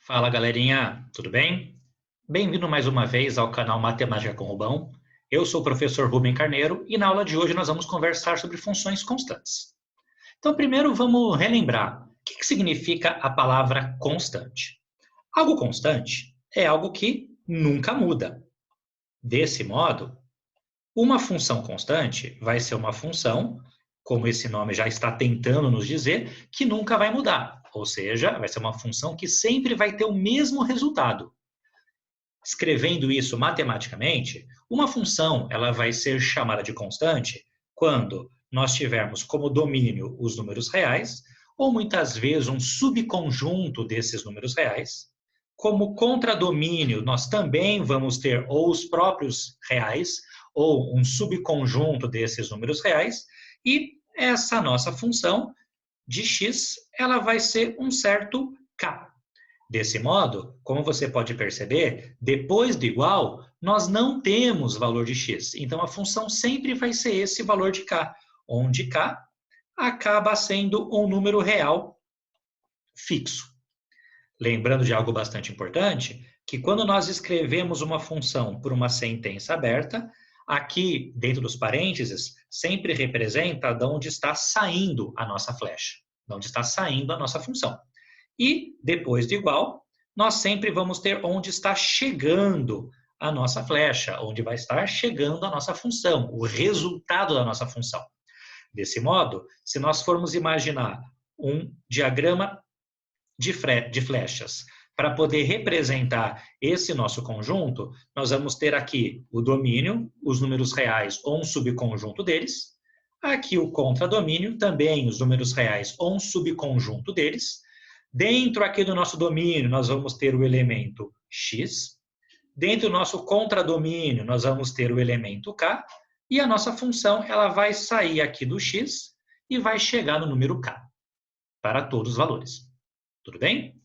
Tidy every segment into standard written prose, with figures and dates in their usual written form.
Fala galerinha, tudo bem? Bem-vindo mais uma vez ao canal Matemática com Rubão. Eu sou o professor Rubem Carneiro e na aula de hoje nós vamos conversar sobre funções constantes. Então, primeiro vamos relembrar o que significa a palavra constante. Algo constante é algo que nunca muda. Desse modo, uma função constante vai ser uma função, como esse nome já está tentando nos dizer, que nunca vai mudar. Ou seja, vai ser uma função que sempre vai ter o mesmo resultado. Escrevendo isso matematicamente, uma função ela vai ser chamada de constante quando nós tivermos como domínio os números reais, ou muitas vezes um subconjunto desses números reais. Como contradomínio, nós também vamos ter ou os próprios reais, ou um subconjunto desses números reais, e essa nossa função de x, ela vai ser um certo k. Desse modo, como você pode perceber, depois do igual, nós não temos valor de x. Então, a função sempre vai ser esse valor de k, onde k acaba sendo um número real fixo. Lembrando de algo bastante importante, que quando nós escrevemos uma função por uma sentença aberta, aqui, dentro dos parênteses, sempre representa de onde está saindo a nossa flecha, de onde está saindo a nossa função. E, depois do igual, nós sempre vamos ter onde está chegando a nossa flecha, onde vai estar chegando a nossa função, o resultado da nossa função. Desse modo, se nós formos imaginar um diagrama de flechas para poder representar esse nosso conjunto, nós vamos ter aqui o domínio, os números reais ou um subconjunto deles, aqui o contradomínio, também os números reais ou um subconjunto deles. Dentro aqui do nosso domínio, nós vamos ter o elemento x. Dentro do nosso contradomínio, nós vamos ter o elemento k. E a nossa função ela vai sair aqui do x e vai chegar no número k, para todos os valores. Tudo bem?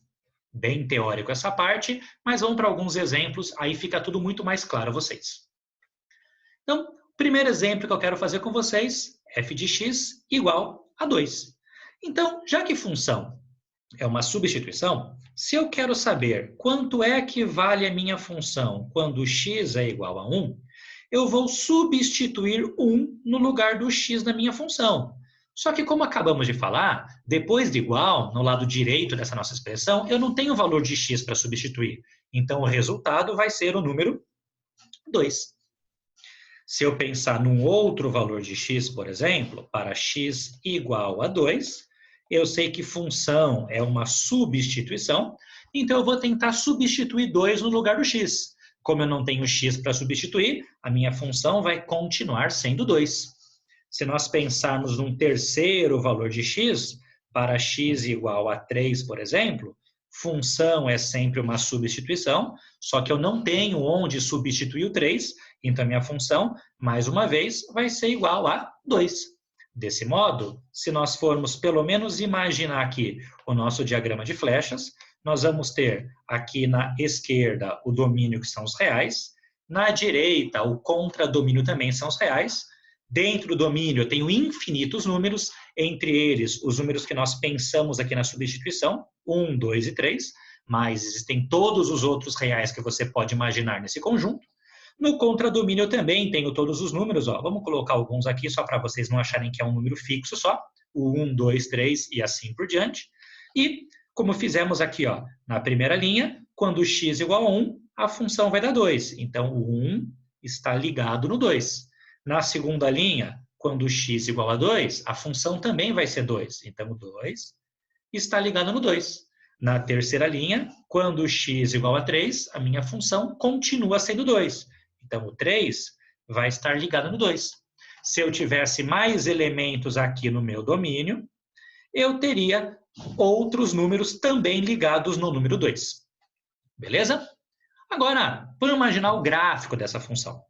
Bem teórico essa parte, mas vamos para alguns exemplos, aí fica tudo muito mais claro a vocês. Então, o primeiro exemplo que eu quero fazer com vocês, f de x igual a 2. Então, já que função é uma substituição, se eu quero saber quanto é que vale a minha função quando x é igual a 1, eu vou substituir 1 no lugar do x na minha função. Só que, como acabamos de falar, depois de igual, no lado direito dessa nossa expressão, eu não tenho o valor de x para substituir. Então, o resultado vai ser o número 2. Se eu pensar num outro valor de x, por exemplo, para x igual a 2, eu sei que função é uma substituição, então eu vou tentar substituir 2 no lugar do x. Como eu não tenho x para substituir, a minha função vai continuar sendo 2. Se nós pensarmos num terceiro valor de x, para x igual a 3, por exemplo, função é sempre uma substituição, só que eu não tenho onde substituir o 3, então a minha função, mais uma vez, vai ser igual a 2. Desse modo, se nós formos pelo menos imaginar aqui o nosso diagrama de flechas, nós vamos ter aqui na esquerda o domínio, que são os reais, na direita o contradomínio também são os reais. Dentro do domínio eu tenho infinitos números, entre eles os números que nós pensamos aqui na substituição, 1, 2 e 3, mas existem todos os outros reais que você pode imaginar nesse conjunto. No contradomínio eu também tenho todos os números, ó. Vamos colocar alguns aqui só para vocês não acharem que é um número fixo só, o 1, 2, 3 e assim por diante. E como fizemos aqui, ó, na primeira linha, quando x igual a 1, a função vai dar 2. Então, o 1 está ligado no 2. Na segunda linha, quando x igual a 2, a função também vai ser 2. Então, o 2 está ligado no 2. Na terceira linha, quando x igual a 3, a minha função continua sendo 2. Então, o 3 vai estar ligado no 2. Se eu tivesse mais elementos aqui no meu domínio, eu teria outros números também ligados no número 2. Beleza? Agora, vamos imaginar o gráfico dessa função.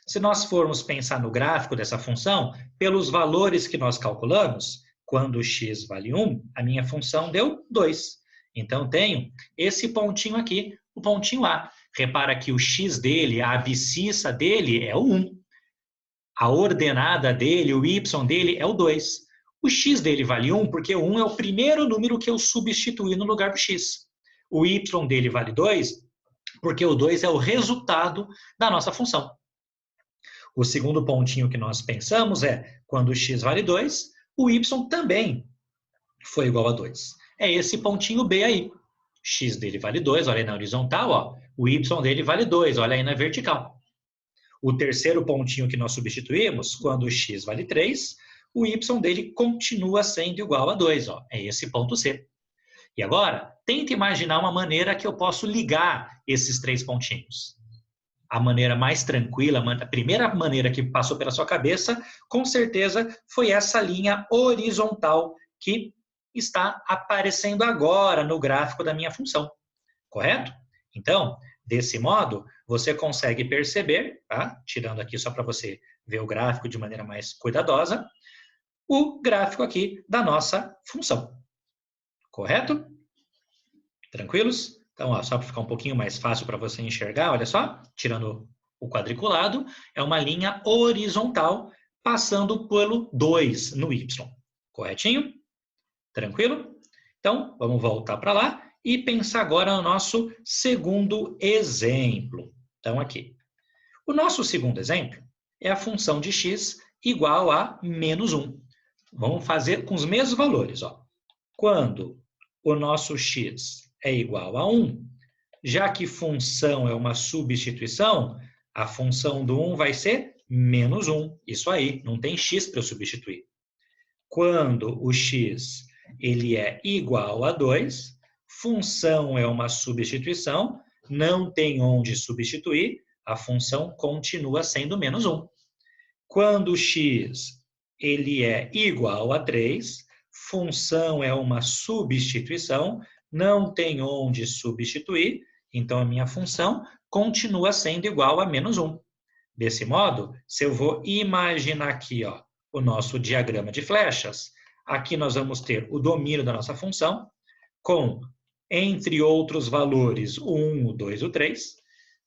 Se nós formos pensar no gráfico dessa função, pelos valores que nós calculamos, quando x vale 1, a minha função deu 2. Então, tenho esse pontinho aqui, o pontinho A. Repara que o x dele, a abscissa dele é o 1. A ordenada dele, o y dele é o 2. O x dele vale 1 porque o 1 é o primeiro número que eu substituí no lugar do x. o y dele vale 2, porque o 2 é o resultado da nossa função. O segundo pontinho que nós pensamos é, quando x vale 2, o y também foi igual a 2. É esse pontinho B aí. X dele vale 2, olha aí na horizontal, ó. O y dele vale 2, olha aí na vertical. O terceiro pontinho que nós substituímos, quando x vale 3, o y dele continua sendo igual a 2, ó. É esse ponto C. E agora, tenta imaginar uma maneira que eu posso ligar esses três pontinhos. A maneira mais tranquila, a primeira maneira que passou pela sua cabeça, com certeza, foi essa linha horizontal que está aparecendo agora no gráfico da minha função. Correto? Então, desse modo, você consegue perceber, tá? Tirando aqui só para você ver o gráfico de maneira mais cuidadosa, o gráfico aqui da nossa função. Correto? Tranquilos? Então, ó, só para ficar um pouquinho mais fácil para você enxergar, olha só, tirando o quadriculado, é uma linha horizontal passando pelo 2 no y. Corretinho? Tranquilo? Então, vamos voltar para lá e pensar agora no nosso segundo exemplo. Então, aqui. O nosso segundo exemplo é a função de x igual a menos 1. Vamos fazer com os mesmos valores, ó. Quando o nosso x é igual a 1, já que função é uma substituição, a função do 1 vai ser menos 1. Isso aí, não tem x para eu substituir. Quando o x ele é igual a 2, função é uma substituição, não tem onde substituir, a função continua sendo menos 1. Quando o x ele é igual a 3, função é uma substituição, não tem onde substituir, então a minha função continua sendo igual a menos 1. Desse modo, se eu vou imaginar aqui, ó, o nosso diagrama de flechas, aqui nós vamos ter o domínio da nossa função, com, entre outros valores, o 1, o 2 e o 3.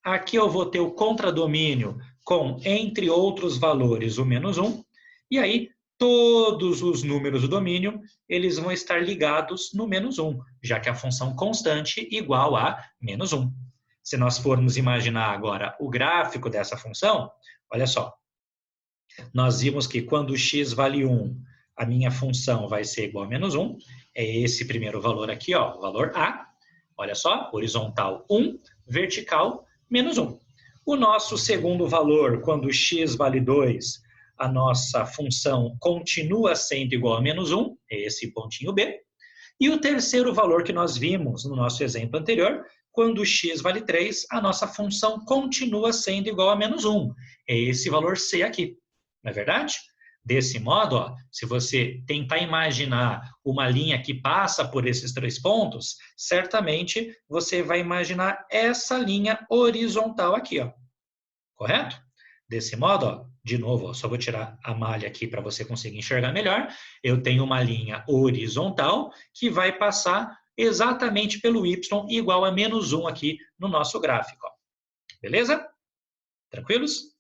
Aqui eu vou ter o contradomínio com, entre outros valores, o menos 1. E aí, todos os números do domínio, eles vão estar ligados no menos 1, já que a função constante igual a menos 1. Se nós formos imaginar agora o gráfico dessa função, olha só. Nós vimos que quando x vale 1, a minha função vai ser igual a menos 1. É esse primeiro valor aqui, ó, o valor A. Olha só, horizontal 1, vertical menos 1. O nosso segundo valor, quando x vale 2, a nossa função continua sendo igual a menos 1, é esse pontinho B. E o terceiro valor que nós vimos no nosso exemplo anterior, quando x vale 3, a nossa função continua sendo igual a menos 1, é esse valor C aqui. Não é verdade? Desse modo, ó, se você tentar imaginar uma linha que passa por esses três pontos, certamente você vai imaginar essa linha horizontal aqui, ó. Correto? Desse modo, ó, de novo, ó, só vou tirar a malha aqui para você conseguir enxergar melhor. Eu tenho uma linha horizontal que vai passar exatamente pelo y igual a menos 1 aqui no nosso gráfico. Ó. Beleza? Tranquilos?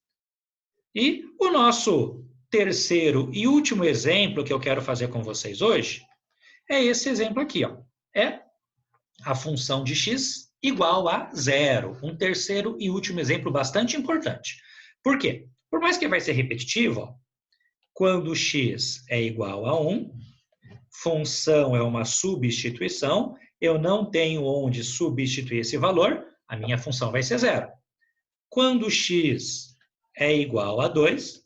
E o nosso terceiro e último exemplo que eu quero fazer com vocês hoje é esse exemplo aqui, ó. É a função de x igual a 0. Um terceiro e último exemplo bastante importante. Por quê? Por mais que vai ser repetitivo, ó, quando x é igual a 1, função é uma substituição, eu não tenho onde substituir esse valor, a minha função vai ser 0. Quando x é igual a 2,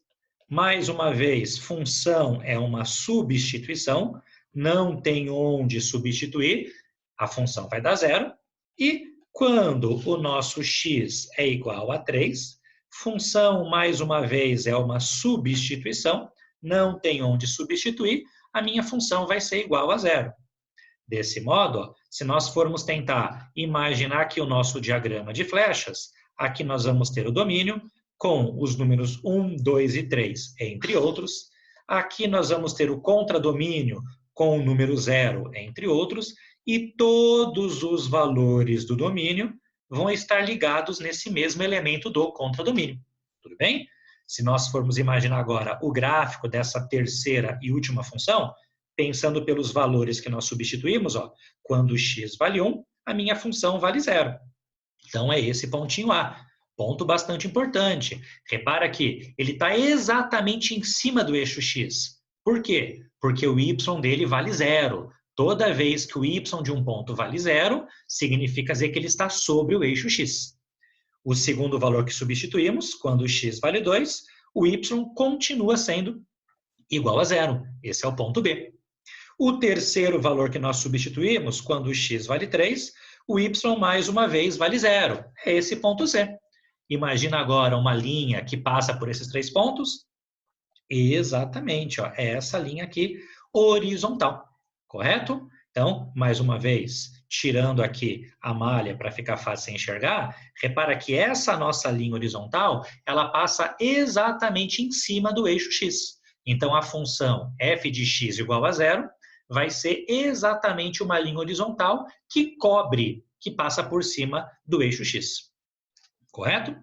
mais uma vez, função é uma substituição, não tem onde substituir, a função vai dar 0. E quando o nosso x é igual a 3, função, mais uma vez, é uma substituição, não tem onde substituir, a minha função vai ser igual a 0. Desse modo, ó, se nós formos tentar imaginar aqui o nosso diagrama de flechas, aqui nós vamos ter o domínio, com os números 1, 2 e 3, entre outros. Aqui nós vamos ter o contradomínio com o número 0, entre outros, e todos os valores do domínio vão estar ligados nesse mesmo elemento do contradomínio. Tudo bem? Se nós formos imaginar agora o gráfico dessa terceira e última função, pensando pelos valores que nós substituímos, ó, quando x vale 1, a minha função vale zero. Então, é esse pontinho A. Ponto bastante importante. Repara que ele está exatamente em cima do eixo X. Por quê? Porque o y dele vale zero. Toda vez que o y de um ponto vale zero, significa dizer que ele está sobre o eixo X. O segundo valor que substituímos, quando o x vale 2, o y continua sendo igual a zero. Esse é o ponto B. O terceiro valor que nós substituímos, quando o x vale 3, o y mais uma vez vale zero. É esse ponto C. Imagina agora uma linha que passa por esses 3 pontos. Exatamente, ó, é essa linha aqui horizontal, correto? Então, mais uma vez, tirando aqui a malha para ficar fácil de enxergar, repara que essa nossa linha horizontal, ela passa exatamente em cima do eixo x. Então, a função f de x igual a zero vai ser exatamente uma linha horizontal que cobre, que passa por cima do eixo x. Correto?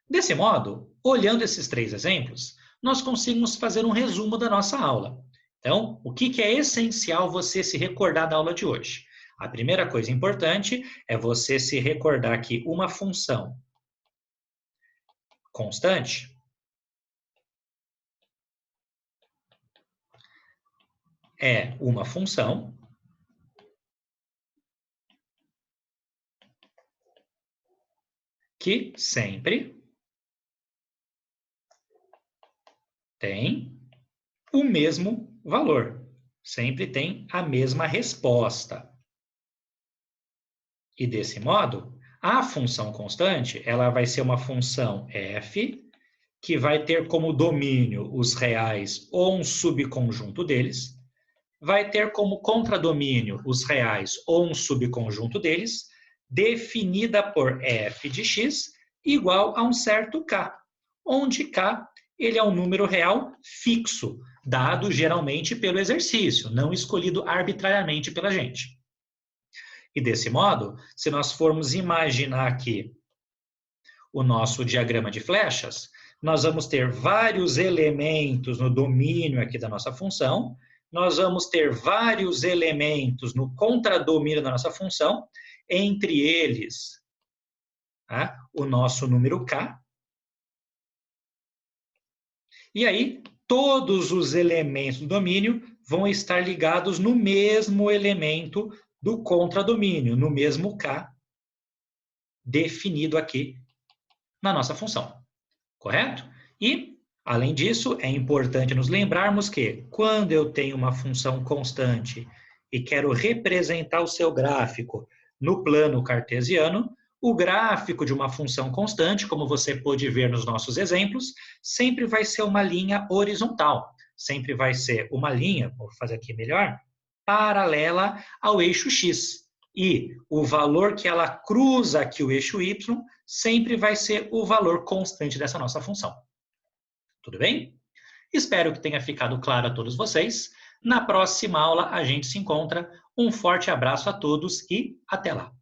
Desse modo, olhando esses 3 exemplos, nós conseguimos fazer um resumo da nossa aula. Então, o que é essencial você se recordar da aula de hoje? A primeira coisa importante é você se recordar que uma função constante é uma função que sempre tem o mesmo valor, sempre tem a mesma resposta. E desse modo, a função constante, ela vai ser uma função f, que vai ter como domínio os reais ou um subconjunto deles, vai ter como contradomínio os reais ou um subconjunto deles, definida por f de x igual a um certo k, onde k ele é um número real fixo, dado geralmente pelo exercício, não escolhido arbitrariamente pela gente. E desse modo, se nós formos imaginar aqui o nosso diagrama de flechas, nós vamos ter vários elementos no domínio aqui da nossa função, nós vamos ter vários elementos no contradomínio da nossa função, entre eles o nosso número k. E aí, todos os elementos do domínio vão estar ligados no mesmo elemento do contradomínio, no mesmo k, definido aqui na nossa função. Correto? E, além disso, é importante nos lembrarmos que, quando eu tenho uma função constante e quero representar o seu gráfico no plano cartesiano, o gráfico de uma função constante, como você pôde ver nos nossos exemplos, sempre vai ser uma linha horizontal. Sempre vai ser uma linha, vou fazer aqui melhor, paralela ao eixo x. E o valor que ela cruza aqui o eixo y sempre vai ser o valor constante dessa nossa função. Tudo bem? Espero que tenha ficado claro a todos vocês. Na próxima aula a gente se encontra. Um forte abraço a todos e até lá!